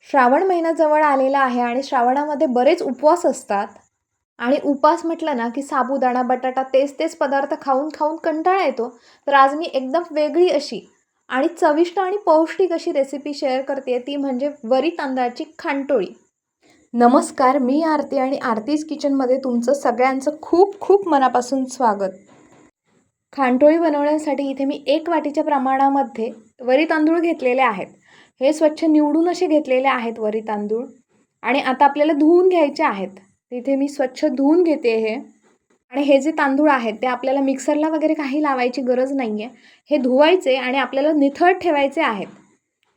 श्रावण महिना जवळ आलेला आहे आणि श्रावणामध्ये बरेच उपवास असतात. आणि उपवास म्हटलं ना की साबुदाणा, बटाटा तेच तेच पदार्थ खाऊन खाऊन कंटाळा येतो. तर आज मी एकदम वेगळी अशी आणि चविष्ट आणि पौष्टिक अशी रेसिपी शेअर करते, ती म्हणजे वरी तांदळाची खांटोळी. नमस्कार, मी आरती आणि आरतीज किचनमध्ये तुमचं सगळ्यांचं खूप खूप मनापासून स्वागत. खांटोळी बनवण्यासाठी इथे मी 1 वाटीच्या प्रमाणामध्ये वरी तांदूळ घेतलेले आहेत. हे स्वच्छ निवडून असे घेतलेले आहेत वरी तांदूळ. आणि आता आपल्याला धुवून घ्यायचे आहेत. तिथे मी स्वच्छ धुवून घेते हे. आणि हे जे तांदूळ आहेत ते आपल्याला मिक्सरला वगैरे काही लावायची गरज नाही आहे. हे धुवायचे आणि आपल्याला निथळत ठेवायचे आहेत.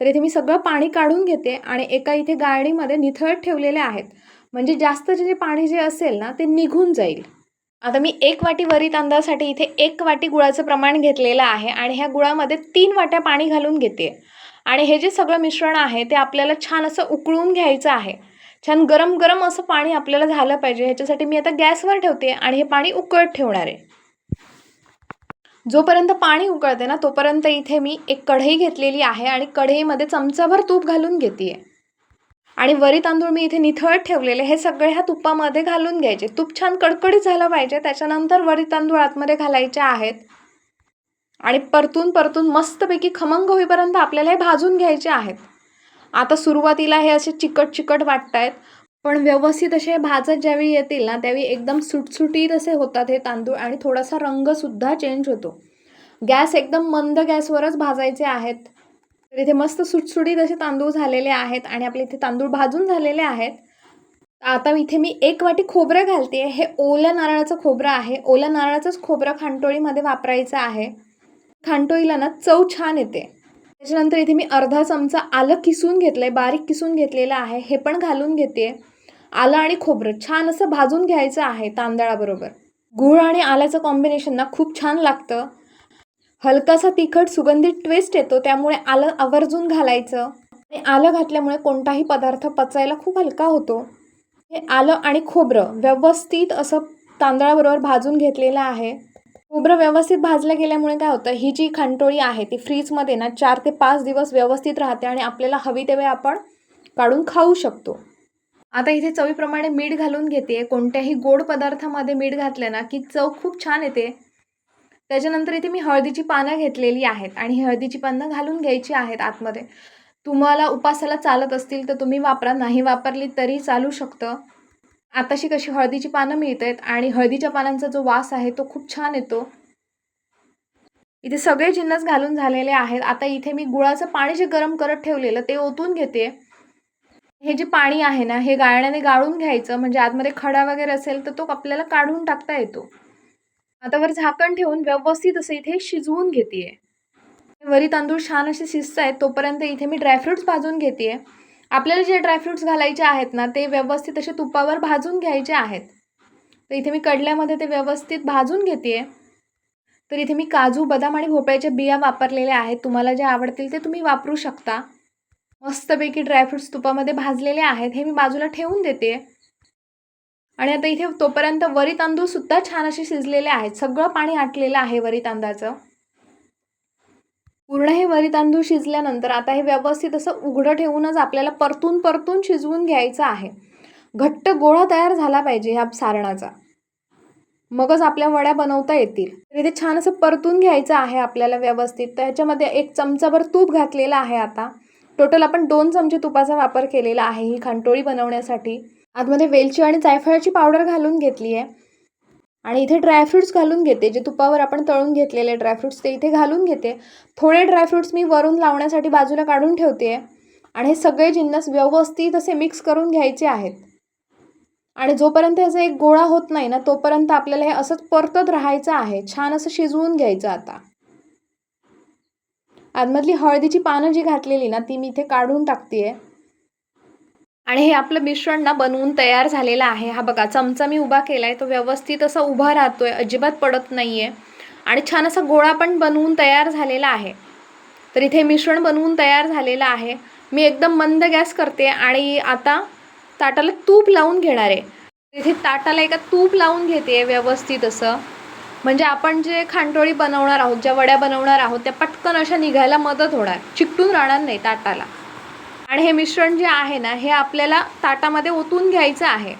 तर इथे मी सगळं पाणी काढून घेते आणि एका इथे गाळणीमध्ये निथळत ठेवलेले आहेत. म्हणजे जास्त जे पाणी जे असेल ना ते निघून जाईल. आता मी 1 वाटी वरी तांदळासाठी इथे 1 वाटी गुळाचं प्रमाण घेतलेलं आहे आणि ह्या गुळामध्ये 3 वाट्या पाणी घालून घेते. आणि हे जे सगळं मिश्रण आहे ते आपल्याला छान असं उकळून घ्यायचं आहे. छान गरम गरम असं पाणी आपल्याला झालं पाहिजे. ह्याच्यासाठी मी आता गॅसवर ठेवते आणि हे पाणी उकळत ठेवणार आहे. जोपर्यंत पाणी उकळते ना तोपर्यंत इथे मी एक कढई घेतलेली आहे आणि कढईमध्ये चमचाभर तूप घालून घेते. आणि वरी तांदूळ मी इथे निथळत ठेवलेले हे सगळे ह्या तुपामध्ये घालून घ्यायचे. तूप छान कडकडीत झालं पाहिजे. त्याच्यानंतर वरी तांदूळ आतमध्ये घालायचे आहेत आणि परतून परतून मस्तपैकी खमंग होईपर्यंत आपल्याला हे भाजून घ्यायचे आहेत. आता सुरुवातीला हे असे चिकट चिकट वाटत आहेत, पण व्यवस्थित असे भाजत ज्यावेळी येतील ना त्यावेळी एकदम सुटसुटीत असे होतात हे तांदूळ आणि थोडासा रंगसुद्धा चेंज होतो. गॅस एकदम मंद गॅसवरच भाजायचे आहेत. तर इथे मस्त सुटसुटीत असे तांदूळ झालेले आहेत आणि आपले इथे तांदूळ भाजून झालेले आहेत. आता इथे मी 1 वाटी खोबरं घालते. हे ओल्या नारळाचं खोबरं आहे. ओल्या नारळाचंच खोबरं खांटोळीमध्ये वापरायचं आहे. खांटोळीला ना चव छान येते. त्याच्यानंतर इथे मी अर्धा चमचा आलं किसून घेतलंय, बारीक किसून घेतलेलं आहे, हे पण घालून घेते. आलं आणि खोबरं छान असं भाजून घ्यायचं आहे तांदळाबरोबर. गूळ आणि आल्याचं कॉम्बिनेशन ना खूप छान लागतं. हलकासा तिखट सुगंधित ट्विस्ट येतो, त्यामुळे आलं आवर्जून घालायचं. आणि आलं घातल्यामुळे कोणताही पदार्थ पचायला खूप हलका होतो. हे आलं आणि खोबरं व्यवस्थित असं तांदळाबरोबर भाजून घेतलेलं आहे. खोबरं व्यवस्थित भाजलं गेल्यामुळे काय होतं, ही जी खांटोळी आहे ती फ्रीजमध्ये ना 4 ते 5 दिवस व्यवस्थित राहते आणि आपल्याला हवी तेव्हा आपण काढून खाऊ शकतो. आता इथे चवीप्रमाणे मीठ घालून घेते. कोणत्याही गोड पदार्थामध्ये मीठ घातलं ना की चव खूप छान येते. त्याच्यानंतर इथे मी हळदीची पानं घेतलेली आहेत आणि हळदीची पानं घालून घ्यायची आहेत आतमध्ये. तुम्हाला उपासाला चालत असतील तर तुम्ही वापरा, नाही वापरली तरी चालू शकतं. आताशी कशी हळदीची पानं मिळत आहेत आणि हळदीच्या पानांचा जो वास आहे तो खूप छान येतो. इथे सगळे जिन्नस घालून झालेले आहेत. आता इथे मी गुळाचं पाणी जे गरम करत ठेवलेलं ते ओतून घेते. हे जे पाणी आहे ना हे गाळण्याने गाळून घ्यायचं, म्हणजे आतमध्ये खडा वगैरे असेल तर तो आपल्याला काढून टाकता येतो. आता वर झाकण ठेवून व्यवस्थित असं इथे शिजवून घेते. वरी तांदूळ छान असे शिजत आहेत तोपर्यंत इथे मी ड्रायफ्रूट्स भाजून घेते. आपल्याला जे ड्रायफ्रूट्स घालायचे आहेत ना ते व्यवस्थित असे तुपावर भाजून घ्यायचे आहेत. तर इथे मी कडल्यामध्ये ते व्यवस्थित भाजून घेते. तर इथे मी काजू, बदाम आणि भोपळ्याच्या बिया वापरलेल्या आहेत. तुम्हाला जे आवडतील ते तुम्ही वापरू शकता. मस्तपैकी ड्रायफ्रूट्स तुपामध्ये भाजलेले आहेत, हे मी बाजूला ठेवून देते. आणि आता इथे तोपर्यंत वरी तांदूळ सुद्धा छान असे शिजलेले आहेत. सगळं पाणी आटलेलं आहे वरी तांदळाचं. पूर्ण हे वरी तांदूळ शिजल्यानंतर आता हे व्यवस्थित असं उघडं ठेवूनच आपल्याला परतून परतून शिजवून घ्यायचं आहे. घट्ट गोळा तयार झाला पाहिजे ह्या सारणाचा, मगच आपल्या वड्या बनवता येतील. तर इथे छान असं परतून घ्यायचं आहे आपल्याला व्यवस्थित. तर ह्याच्यामध्ये 1 चमचाभर तूप घातलेलं आहे. आता टोटल आपण 2 चमचे तुपाचा वापर केलेला आहे ही खांटोळी बनवण्यासाठी. आतमध्ये वेलची आणि जायफळाची पावडर घालून घेतली आहे. आणि इथे ड्रायफ्रूट्स घालून घेते. जे तुपावर आपण तळून घेतलेले ड्रायफ्रूट्स ते इथे घालून घेते. थोडे ड्रायफ्रूट्स मी वरून लावण्यासाठी बाजूला काढून ठेवते. आणि हे सगळे जिन्नस व्यवस्थित असे मिक्स करून घ्यायचे आहेत. आणि जोपर्यंत ह्याचा एक गोळा होत नाही ना तोपर्यंत आपल्याला हे असंच परतत राहायचं आहे. छान असं शिजवून घ्यायचं. आता आतमधली हळदीची पानं जी घातलेली ना ती मी इथे काढून टाकते. आणि हे आपलं मिश्रण ना बनवून तयार झालेलं आहे. हा बघा, चमचा मी उभा केलाय, तो व्यवस्थित असा उभा राहतोय, अजिबात पडत नाहीये. आणि छान असा गोळा पण बनवून तयार झालेला आहे. तर इथे मिश्रण बनवून तयार झालेलं आहे. मी एकदम मंद गॅस करते आणि आता ताटाला तूप लावून घेणार आहे. इथे ताटाला एका तूप लावून घेते व्यवस्थित असं, म्हणजे आपण जे खांटोळी बनवणार आहोत, ज्या वड्या बनवणार आहोत त्या पटकन अशा निघायला मदत होणार, चिकटून राहणार नाही ताटाला. आणि हे मिश्रण जे आहे ना, हे आपल्याला ताटामध्ये ओतून घ्यायचं आहे.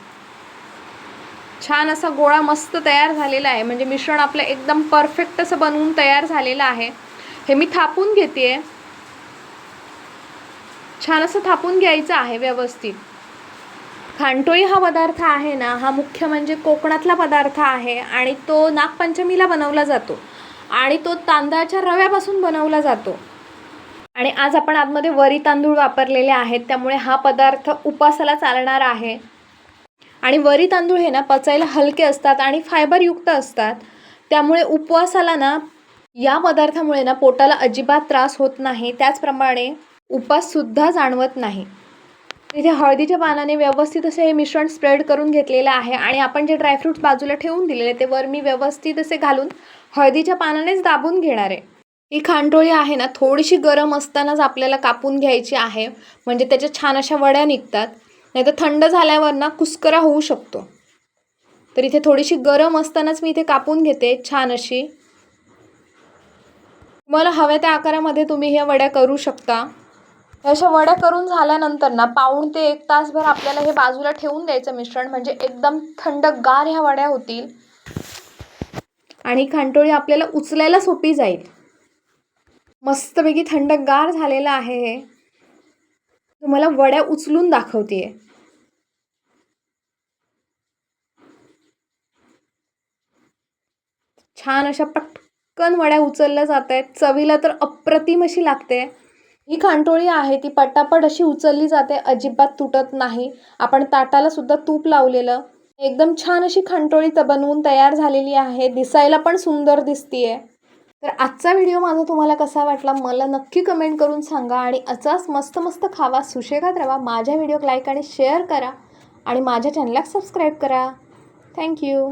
छान असा गोळा मस्त तयार झालेला आहे. म्हणजे मिश्रण आपलं एकदम परफेक्ट असं बनवून तयार झालेलं आहे. हे मी थापून घेते. छान असं थापून घ्यायचं आहे व्यवस्थित. खांडोळी हा पदार्थ आहे ना, हा मुख्य म्हणजे कोकणातला पदार्थ आहे आणि तो नागपंचमीला बनवला जातो आणि तो तांदळाच्या रव्यापासून बनवला जातो. आणि आज आपण आतमध्ये वरी तांदूळ वापरलेले आहेत, त्यामुळे हा पदार्थ उपासाला चालणार आहे. आणि वरी तांदूळ हे ना पचायला हलके असतात आणि फायबरयुक्त असतात, त्यामुळे उपवासाला ना या पदार्थामुळे ना पोटाला अजिबात त्रास होत नाही. त्याचप्रमाणे उपाससुद्धा जाणवत नाही. इथे हळदीच्या पानाने व्यवस्थित असे हे मिश्रण स्प्रेड करून घेतलेलं आहे आणि आपण जे ड्रायफ्रूट्स बाजूला ठेवून दिलेले ते वर मी व्यवस्थित असे घालून हळदीच्या पानानेच दाबून घेणार आहे. ही खांडोळी आहे ना थोडीशी गरम असतानाच आपल्याला कापून घ्यायची आहे, म्हणजे त्याच्या छान अशा वड्या निघतात. नाहीतर थंड झाल्यावर ना कुस्करा होऊ शकतो. तर इथे थोडीशी गरम असतानाच मी इथे कापून घेते छान अशी. तुम्हाला हव्या त्या आकारामध्ये तुम्ही ह्या वड्या करू शकता. अशा वड्या करून झाल्यानंतर ना पाऊण ते 1 तासभर आपल्याला हे बाजूला ठेवून द्यायचं मिश्रण, म्हणजे एकदम थंडगार ह्या वड्या होतील आणि खांडोळी आपल्याला उचलायला सोपी जाईल. मस्तपैकी थंडगार झालेलं आहे हे. तुम्हाला वड्या उचलून दाखवतेय. छान अशा पटकन वड्या उचलल्या जात आहेत. चवीला तर अप्रतिम अशी लागते. ही खांडोळी आहे ती पटापट अशी उचलली जाते, अजिबात तुटत नाही. आपण ताटाला सुद्धा तूप लावलेलं. एकदम छान अशी खांडोळी बनवून तयार झालेली आहे. दिसायला पण सुंदर दिसतीये. तर आजचा व्हिडिओ माझा तुम्हाला कसा वाटला मला नक्की कमेंट करून सांगा आणि असाच मस्त मस्त खावा, सुशेगात राहा. माझ्या व्हिडिओ लाईक आणि शेअर करा आणि माझ्या चॅनलला सबस्क्राईब करा. थँक्यू.